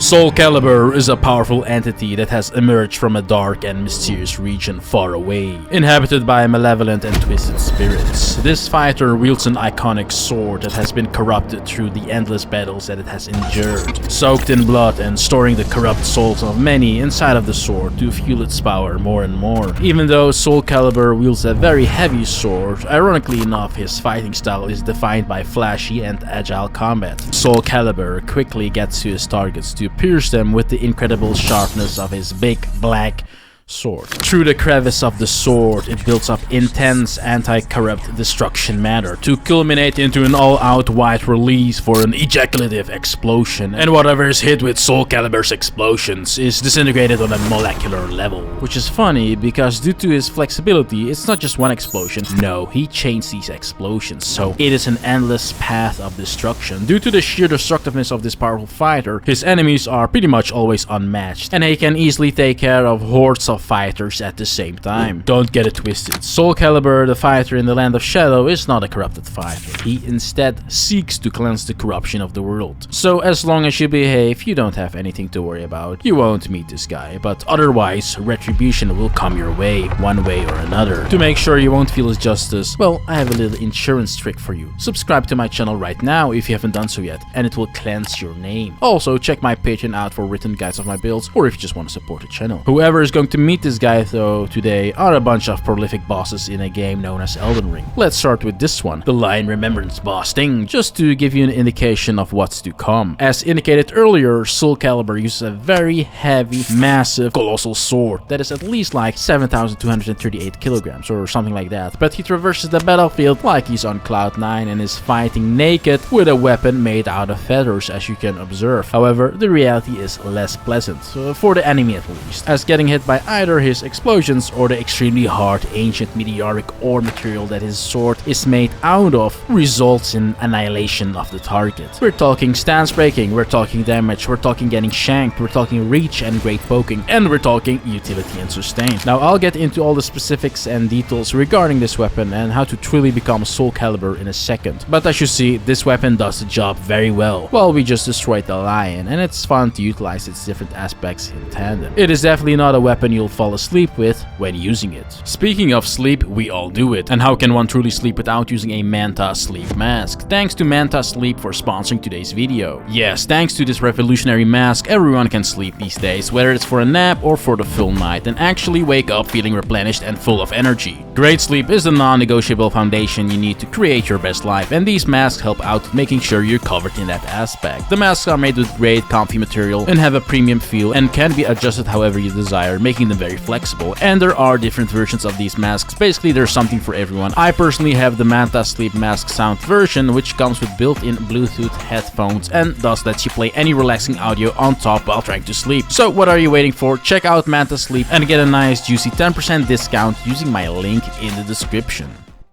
Soulcalibur is a powerful entity that has emerged from a dark and mysterious region far away, inhabited by malevolent and twisted spirits. This fighter wields an iconic sword that has been corrupted through the endless battles that it has endured, soaked in blood and storing the corrupt souls of many inside of the sword to fuel its power more and more. Even though Soulcalibur wields a very heavy sword, ironically enough his fighting style is defined by flashy and agile combat. Soulcalibur quickly gets to his targets to pierce them with the incredible sharpness of his big black sword. Through the crevice of the sword, it builds up intense anti-corrupt destruction matter to culminate into an all-out white release for an ejaculative explosion, and whatever is hit with Soulcalibur's explosions is disintegrated on a molecular level. Which is funny because due to his flexibility, it's not just one explosion, no, he chains these explosions, so it is an endless path of destruction. Due to the sheer destructiveness of this powerful fighter, his enemies are pretty much always unmatched, and he can easily take care of hordes of fighters at the same time. Don't get it twisted. Soulcalibur, the fighter in the Land of Shadow, is not a corrupted fighter. He instead seeks to cleanse the corruption of the world. So as long as you behave, you don't have anything to worry about. You won't meet this guy, but otherwise, retribution will come your way, one way or another. To make sure you won't feel his justice, well, I have a little insurance trick for you. Subscribe to my channel right now if you haven't done so yet, and it will cleanse your name. Also, check my Patreon out for written guides of my builds, or if you just want to support the channel. Whoever is going to meet this guy though today are a bunch of prolific bosses in a game known as Elden Ring. Let's start with this one, the Lion Remembrance boss thing, just to give you an indication of what's to come. As indicated earlier, Soulcalibur uses a very heavy, massive, colossal sword that is at least like 7,238 kilograms or something like that, but he traverses the battlefield like he's on cloud 9 and is fighting naked with a weapon made out of feathers, as you can observe. However, the reality is less pleasant, for the enemy at least, as getting hit by either his explosions or the extremely hard ancient meteoric ore material that his sword is made out of results in annihilation of the target. We're talking stance breaking, we're talking damage, we're talking getting shanked, we're talking reach and great poking, and we're talking utility and sustain. Now I'll get into all the specifics and details regarding this weapon and how to truly become Soulcalibur in a second. But as you see, this weapon does the job very well. Well, we just destroyed the lion, and it's fun to utilize its different aspects in tandem. It is definitely not a weapon you'll fall asleep with when using it. Speaking of sleep, we all do it. And how can one truly sleep without using a Manta sleep mask? Thanks to Manta Sleep for sponsoring today's video. Yes, thanks to this revolutionary mask, everyone can sleep these days, whether it's for a nap or for the full night, and actually wake up feeling replenished and full of energy. Great sleep is the non-negotiable foundation you need to create your best life, and these masks help out making sure you're covered in that aspect. The masks are made with great comfy material and have a premium feel and can be adjusted however you desire, making them very flexible. And there are different versions of these masks. Basically, there's something for everyone. I personally have the Manta Sleep Mask Sound version, which comes with built-in Bluetooth headphones and thus lets you play any relaxing audio on top while trying to sleep. So what are you waiting for? Check out Manta Sleep and get a nice juicy 10% discount using my link in the description.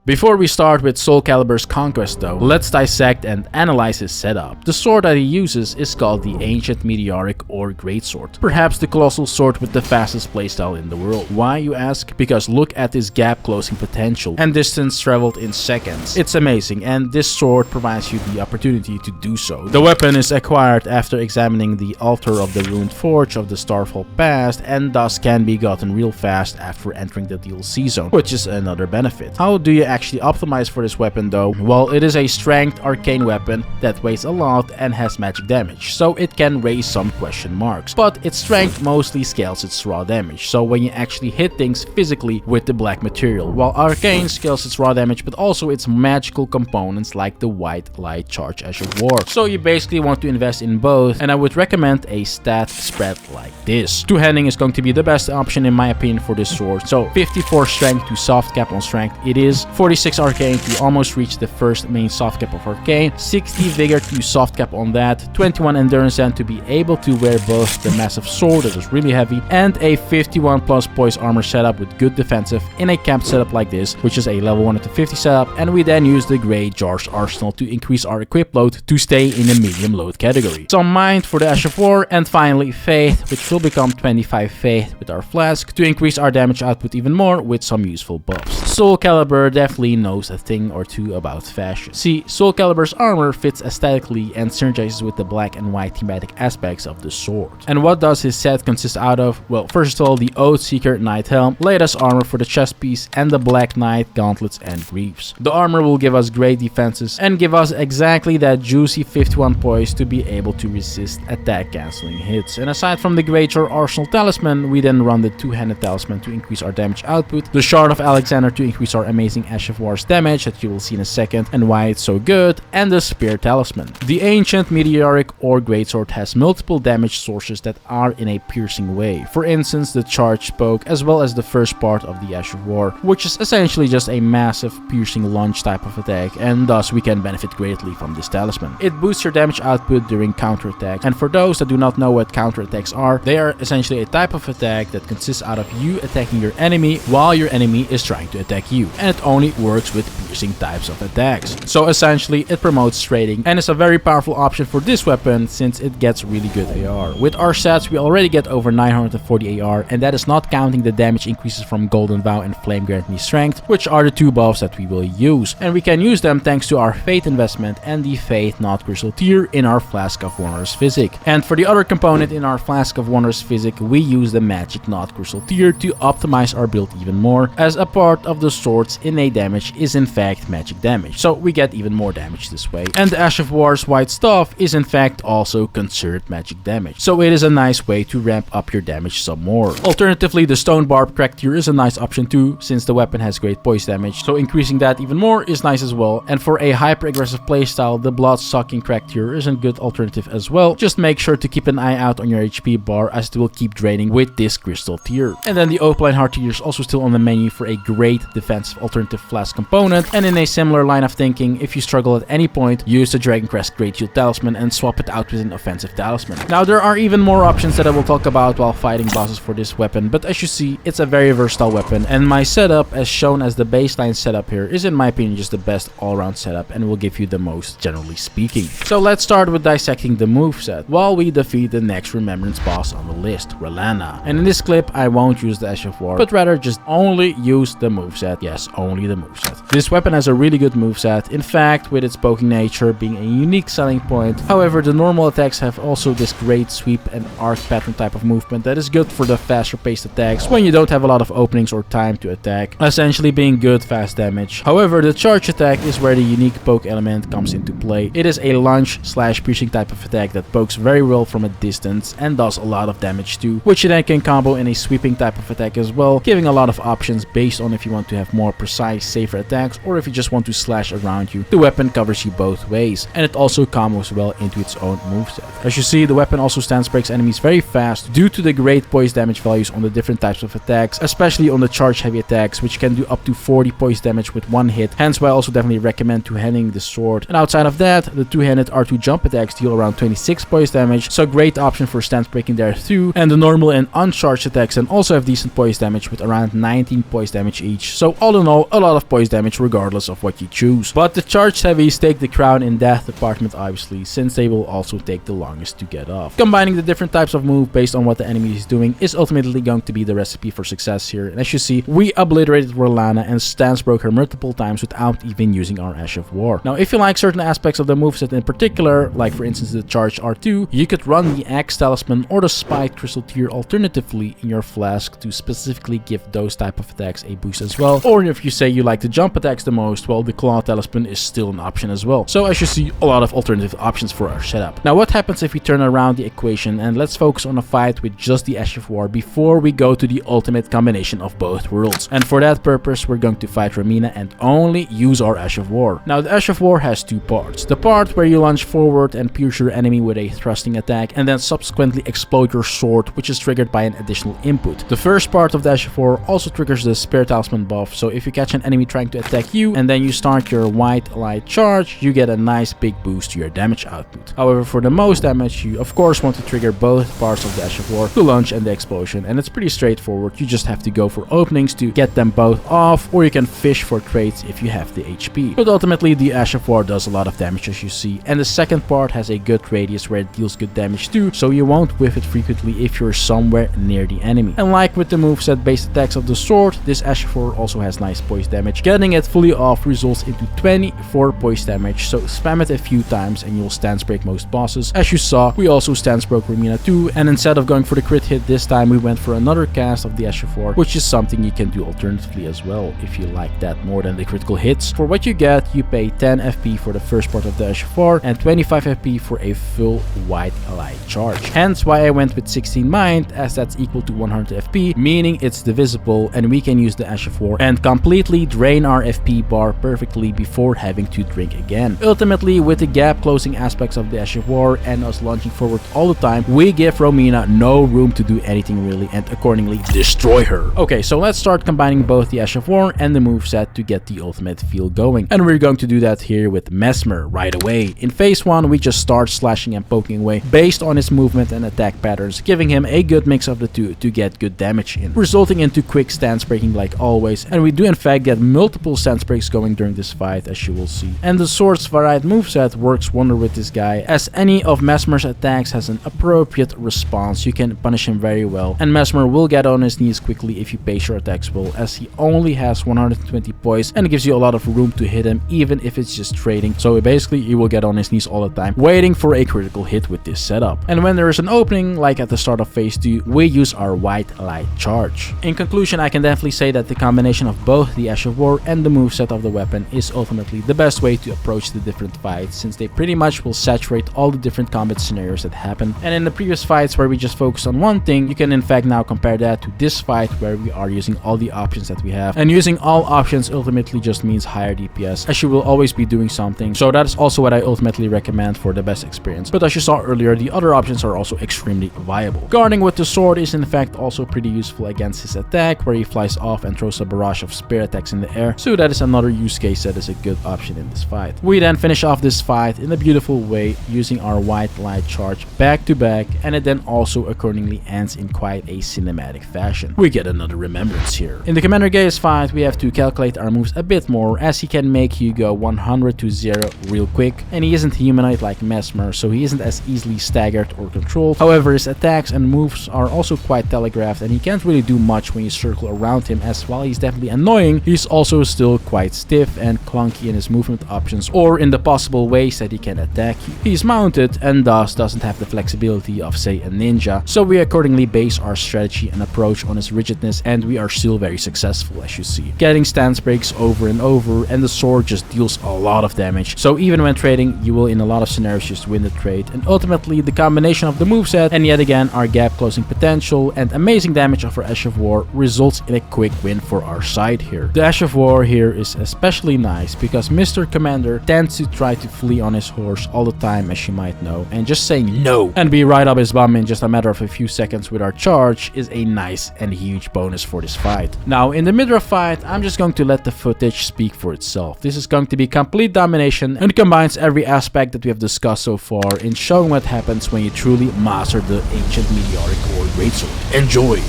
Before we start with Soulcalibur's conquest though, let's dissect and analyze his setup. The sword that he uses is called the Ancient Meteoric Ore Greatsword, perhaps the colossal sword with the fastest playstyle in the world. Why, you ask? Because look at this gap closing potential and distance traveled in seconds. It's amazing, and this sword provides you the opportunity to do so. The weapon is acquired after examining the altar of the ruined forge of the Starfall Past, and thus can be gotten real fast after entering the DLC zone, which is another benefit. How do you actually optimize for this weapon though? Well, it is a strength arcane weapon that weighs a lot and has magic damage, so it can raise some question marks, but its strength mostly scales its raw damage, so when you actually hit things physically with the black material, while arcane scales its raw damage but also its magical components like the white light charge as of war. So you basically want to invest in both, and I would recommend a stat spread like this. Two-handing is going to be the best option in my opinion for this sword, so 54 strength to soft cap on strength it is, 46 arcane to almost reach the first main soft cap of arcane, 60 vigor to soft cap on that, 21 endurance then to be able to wear both the massive sword that is really heavy and a 51 plus poise armor setup with good defensive in a camped setup like this, which is a level 150 setup, and we then use the Grey Jar's Arsenal to increase our equip load to stay in the medium load category. Some Mind for the Ash of War, and finally Faith, which will become 25 Faith with our flask to increase our damage output even more with some useful buffs. Soulcalibur definitely definitely knows a thing or two about fashion. See, Soulcalibur's armor fits aesthetically and synergizes with the black and white thematic aspects of the sword. And what does his set consist out of? Well, first of all, the Oathseeker Knight Helm, Leida's armor for the chest piece, and the Black Knight gauntlets and greaves. The armor will give us great defenses and give us exactly that juicy 51 poise to be able to resist attack cancelling hits. And aside from the Greatsword Arsenal Talisman, we then run the two-handed talisman to increase our damage output, the Shard of Alexander to increase our amazing Ash of War's damage that you will see in a second and why it's so good, and the Spear Talisman. The Ancient Meteoric Ore Greatsword has multiple damage sources that are in a piercing way. For instance, the Charged Poke as well as the first part of the Ash of War, which is essentially just a massive piercing lunge type of attack, and thus we can benefit greatly from this talisman. It boosts your damage output during counterattacks, and for those that do not know what counterattacks are, they are essentially a type of attack that consists out of you attacking your enemy while your enemy is trying to attack you, and it only works with piercing types of attacks. So essentially it promotes trading and is a very powerful option for this weapon since it gets really good AR. With our sets we already get over 940 AR, and that is not counting the damage increases from Golden Vow and Flame Guarantee Strength, which are the two buffs that we will use, and we can use them thanks to our Faith investment and the Faith Not Crystal tier in our Flask of Wondrous Physic. And for the other component in our Flask of Wondrous Physic, we use the Magic Not Crystal tier to optimize our build even more, as a part of the sword's innate damage is in fact magic damage, so we get even more damage this way. And the Ash of War's white stuff is in fact also considered magic damage, so it is a nice way to ramp up your damage some more. Alternatively, the Stone Barb crack tier is a nice option too, since the weapon has great poise damage, so increasing that even more is nice as well. And for a hyper aggressive playstyle, the Blood Sucking crack tier is a good alternative as well. Just make sure to keep an eye out on your HP bar, as it will keep draining with this crystal tier. And then the Opaline Heart tier is also still on the menu for a great defensive alternative flask component, and in a similar line of thinking, if you struggle at any point, use the Dragon Crest Great Shield Talisman and swap it out with an offensive talisman. Now there are even more options that I will talk about while fighting bosses for this weapon, but as you see, it's a very versatile weapon, and my setup as shown as the baseline setup here is in my opinion just the best all-around setup and will give you the most generally speaking. So let's start with dissecting the moveset while we defeat the next remembrance boss on the list, Relana. And in this clip I won't use the Ash of War, but rather just only use the moveset. Yes, only the moveset. This weapon has a really good moveset, in fact with its poking nature being a unique selling point. However, the normal attacks have also this great sweep and arc pattern type of movement that is good for the faster paced attacks when you don't have a lot of openings or time to attack, essentially being good fast damage. However, the charge attack is where the unique poke element comes into play. It is a lunge slash piercing type of attack that pokes very well from a distance and does a lot of damage too, which you then can combo in a sweeping type of attack as well, giving a lot of options based on if you want to have more precise, safer attacks or if you just want to slash around you. The weapon covers you both ways, and it also combos well into its own moveset. As you see, the weapon also stance breaks enemies very fast due to the great poise damage values on the different types of attacks, especially on the charge heavy attacks, which can do up to 40 poise damage with one hit, hence why I also definitely recommend two-handing the sword. And outside of that, the two-handed R2 jump attacks deal around 26 poise damage, so great option for stance breaking there too, and the normal and uncharged attacks can also have decent poise damage with around 19 poise damage each, so all in all, a lot of poise damage regardless of what you choose. But the charged heavies take the crown in that department obviously, since they will also take the longest to get off. Combining the different types of move based on what the enemy is doing is ultimately going to be the recipe for success here, and as you see, we obliterated Relana and stance broke her multiple times without even using our Ash of War. Now if you like certain aspects of the moveset in particular, like for instance the charged R2, you could run the Axe Talisman or the Spiked Crystal tier alternatively in your flask to specifically give those type of attacks a boost as well. Or if you say you like the jump attacks the most, well, the Claw Talisman is still an option as well. So as you see, a lot of alternative options for our setup. Now what happens if we turn around the equation and let's focus on a fight with just the Ash of War before we go to the ultimate combination of both worlds. And for that purpose, we're going to fight Ramina and only use our Ash of War. Now the Ash of War has two parts. The part where you lunge forward and pierce your enemy with a thrusting attack and then subsequently explode your sword, which is triggered by an additional input. The first part of the Ash of War also triggers the Spear Talisman buff, so if you catch an enemy trying to attack you and then you start your white light charge, you get a nice big boost to your damage output. However, for the most damage, you of course want to trigger both parts of the Ash of War, the lunge and the explosion, and it's pretty straightforward. You just have to go for openings to get them both off, or you can fish for trades if you have the HP. But ultimately, the Ash of War does a lot of damage as you see, and the second part has a good radius where it deals good damage too, so you won't whiff it frequently if you're somewhere near the enemy. And like with the moveset based attacks of the sword, this Ash of War also has nice poise damage damage. Getting it fully off results into 24 poise damage, so spam it a few times and you'll stance break most bosses. As you saw, we also stance broke Romina too, and instead of going for the crit hit this time, we went for another cast of the STR, which is something you can do alternatively as well if you like that more than the critical hits. For what you get, you pay 10 FP for the first part of the STR and 25 FP for a full white ally charge. Hence why I went with 16 mind, as that's equal to 100 FP, meaning it's divisible and we can use the STR and completely drain our FP bar perfectly before having to drink again. Ultimately, with the gap closing aspects of the STR and us launching forward all the time, we give Romina no room to do anything really and accordingly destroy her. Okay, so let's start combining both the STR and the moveset to get the ultimate feel going. And we're going to do that here with Mesmer right away. In phase 1, we just start slashing and poking away based on his movement and attack patterns, giving him a good mix of the two to get good damage in, resulting into quick stance breaking like always, and we do in fact get multiple stance breaks going during this fight, as you will see. And the Sword's varied moveset works wonder with this guy, as any of Mesmer's attacks has an appropriate response. You can punish him very well, and Mesmer will get on his knees quickly if you pace your attacks well, as he only has 120 poise and it gives you a lot of room to hit him even if it's just trading. So basically he will get on his knees all the time waiting for a critical hit with this setup. And when there is an opening, like at the start of phase 2, we use our white light charge. In conclusion, I can definitely say that the combination of both the STR and the moveset of the weapon is ultimately the best way to approach the different fights, since they pretty much will saturate all the different combat scenarios that happen. And in the previous fights where we just focus on one thing, you can in fact now compare that to this fight where we are using all the options that we have. And using all options ultimately just means higher DPS, as you will always be doing something. So that is also what I ultimately recommend for the best experience. But as you saw earlier, the other options are also extremely viable. Guarding with the sword is in fact also pretty useful against his attack, where he flies off and throws a barrage of spear attacks in the air. So that is another use case that is a good option in this fight. We then finish off this fight in a beautiful way using our white light charge back to back, and it then also accordingly ends in quite a cinematic fashion. We get another remembrance here. In the Commander Gaius fight, we have to calculate our moves a bit more, as he can make you go 100 to 0 real quick, and he isn't humanoid like Mesmer, so he isn't as easily staggered or controlled. However, his attacks and moves are also quite telegraphed, and he can't really do much when you circle around him, as while he's definitely annoying, he's also still quite stiff and clunky in his movement options or in the possible ways that he can attack you. He's mounted and thus doesn't have the flexibility of, say, a ninja, so we accordingly base our strategy and approach on his rigidness, and we are still very successful, as you see, getting stance breaks over and over, and the sword just deals a lot of damage. So even when trading, you will in a lot of scenarios just win the trade, and ultimately the combination of the moveset and yet again our gap closing potential and amazing damage of our Ash of War results in a quick win for our side here. The Ash of War here is especially nice because Mr. Commander tends to try to flee on his horse all the time, as you might know, and just saying no and be right up his bum in just a matter of a few seconds with our charge is a nice and huge bonus for this fight. Now in the Midra fight, I'm just going to let the footage speak for itself. This is going to be complete domination and combines every aspect that we have discussed so far in showing what happens when you truly master the Ancient Meteoric Ore Greatsword. Enjoy!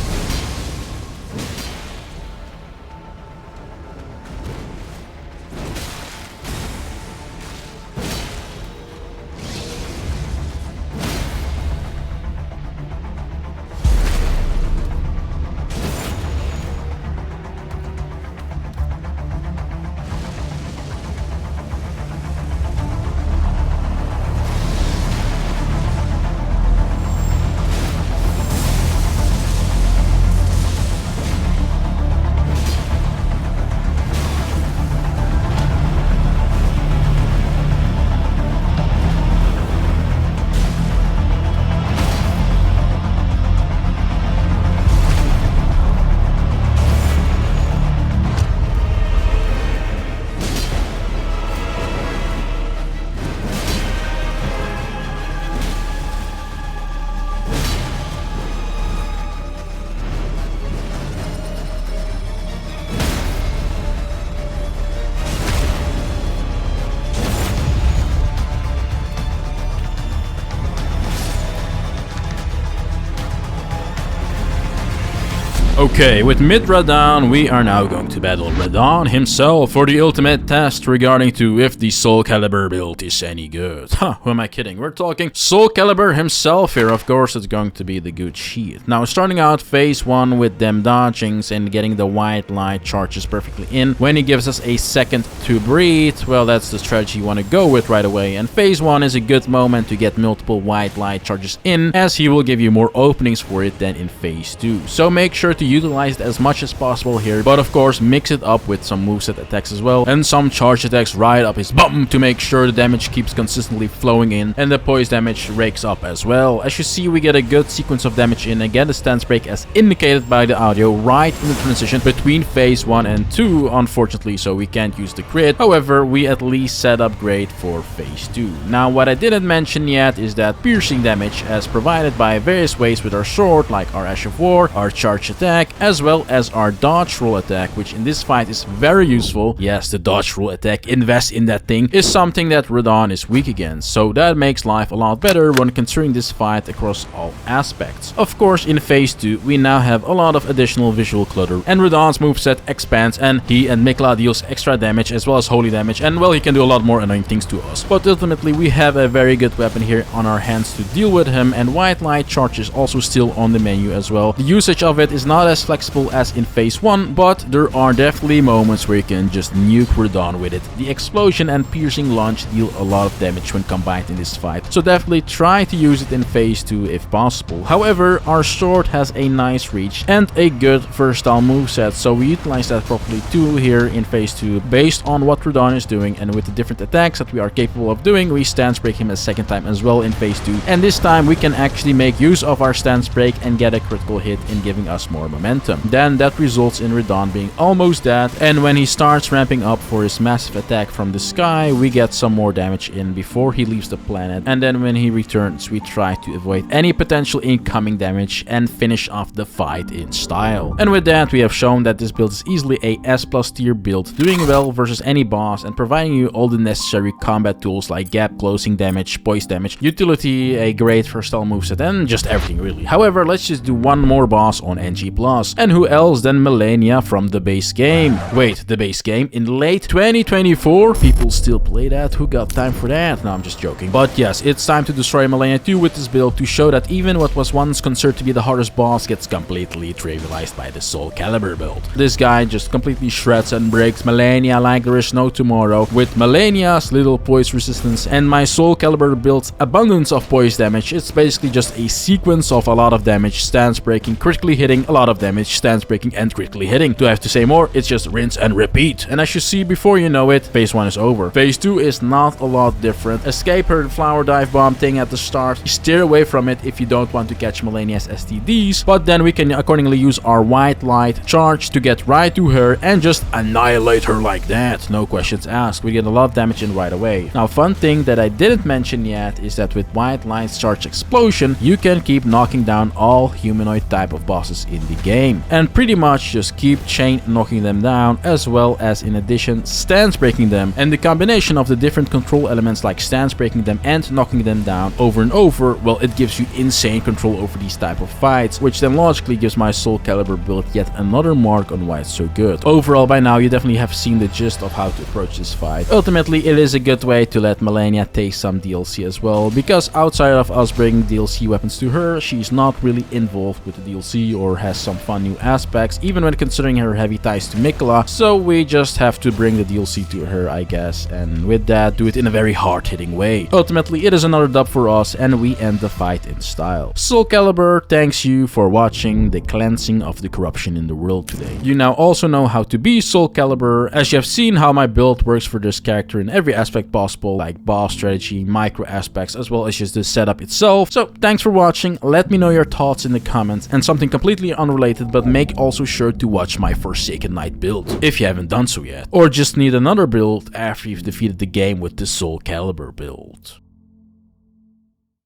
Okay, with mid Radahn, we are now going to battle Radahn himself for the ultimate test regarding to if the Soulcalibur build is any good. Who am I kidding? We're talking Soulcalibur himself here. Of course, it's going to be the good shit. Now, starting out phase 1 with them dodgings and getting the white light charges perfectly in. When he gives us a second to breathe, well, that's the strategy you want to go with right away. And phase 1 is a good moment to get multiple white light charges in, as he will give you more openings for it than in phase 2. So make sure to utilize it as much as possible here, but of course mix it up with some moveset attacks as well, and some charge attacks right up his bum to make sure the damage keeps consistently flowing in, and the poise damage rakes up as well. As you see, we get a good sequence of damage in, and get the stance break as indicated by the audio right in the transition between phase 1 and 2, unfortunately, so we can't use the crit. However, we at least set up great for phase 2. Now, what I didn't mention yet is that piercing damage as provided by various ways with our sword, like our Ash of War, our charge attack, as well as our dodge roll attack, which in this fight is very useful. Yes, the dodge roll attack, invest in that thing, is something that Radahn is weak against, so that makes life a lot better when considering this fight across all aspects. Of course, in phase 2, we now have a lot of additional visual clutter, and Radahn's moveset expands, and he and Mikla deals extra damage as well as holy damage, and well, he can do a lot more annoying things to us. But ultimately, we have a very good weapon here on our hands to deal with him, and white light charge is also still on the menu as well. The usage of it is not as flexible as in phase 1, but there are definitely moments where you can just nuke Radahn with it. The explosion and piercing launch deal a lot of damage when combined in this fight, so definitely try to use it in phase 2 if possible. However, our sword has a nice reach and a good versatile moveset, so we utilize that properly too here in phase 2 based on what Radahn is doing, and with the different attacks that we are capable of doing, we stance break him a second time as well in phase 2, and this time we can actually make use of our stance break and get a critical hit in giving us more momentum. Then that results in Radahn being almost dead, and when he starts ramping up for his massive attack from the sky, we get some more damage in before he leaves the planet, and then when he returns, we try to avoid any potential incoming damage and finish off the fight in style. And with that, we have shown that this build is easily a S+ tier build, doing well versus any boss and providing you all the necessary combat tools like gap closing damage, poise damage, utility, a great versatile moveset, and just everything really. However, let's just do one more boss on NG+, and who else than Malenia from the base game. Wait, the base game? In late 2024? People still play that? Who got time for that? No, I'm just joking. But yes, it's time to destroy Malenia 2 with this build to show that even what was once considered to be the hardest boss gets completely trivialized by the Soulcalibur build. This guy just completely shreds and breaks Malenia like there is no tomorrow, with Malenia's little poise resistance and my Soulcalibur build's abundance of poise damage. It's basically just a sequence of a lot of damage, stance breaking, critically hitting, a lot of damage, stance breaking, and critically hitting. Do I have to say more? It's just rinse and repeat. And as you see, before you know it, phase 1 is over. Phase 2 is not a lot different. Escape her flower dive bomb thing at the start. Steer away from it if you don't want to catch Malenia's STDs, but then we can accordingly use our white light charge to get right to her and just annihilate her like that. No questions asked. We get a lot of damage in right away. Now, fun thing that I didn't mention yet is that with white light's charge explosion, you can keep knocking down all humanoid type of bosses in the game, and pretty much just keep chain knocking them down, as well as in addition stance breaking them, and the combination of the different control elements like stance breaking them and knocking them down over and over, well, it gives you insane control over these type of fights, which then logically gives my Soulcalibur build yet another mark on why it's so good. Overall, by now you definitely have seen the gist of how to approach this fight. Ultimately, it is a good way to let Malenia taste some DLC as well, because outside of us bringing DLC weapons to her, she's not really involved with the DLC or has some fun new aspects, even when considering her heavy ties to Mikla, so we just have to bring the DLC to her, I guess, and with that, do it in a very hard-hitting way. Ultimately, it is another dub for us, and we end the fight in style. Soulcalibur thanks you for watching the cleansing of the corruption in the world today. You now also know how to be Soulcalibur, as you have seen how my build works for this character in every aspect possible, like boss strategy, micro aspects, as well as just the setup itself. So thanks for watching, let me know your thoughts in the comments, and something completely unrelated, but make also sure to watch my Forsaken Knight build, if you haven't done so yet, or just need another build after you've defeated the game with the Soulcalibur build.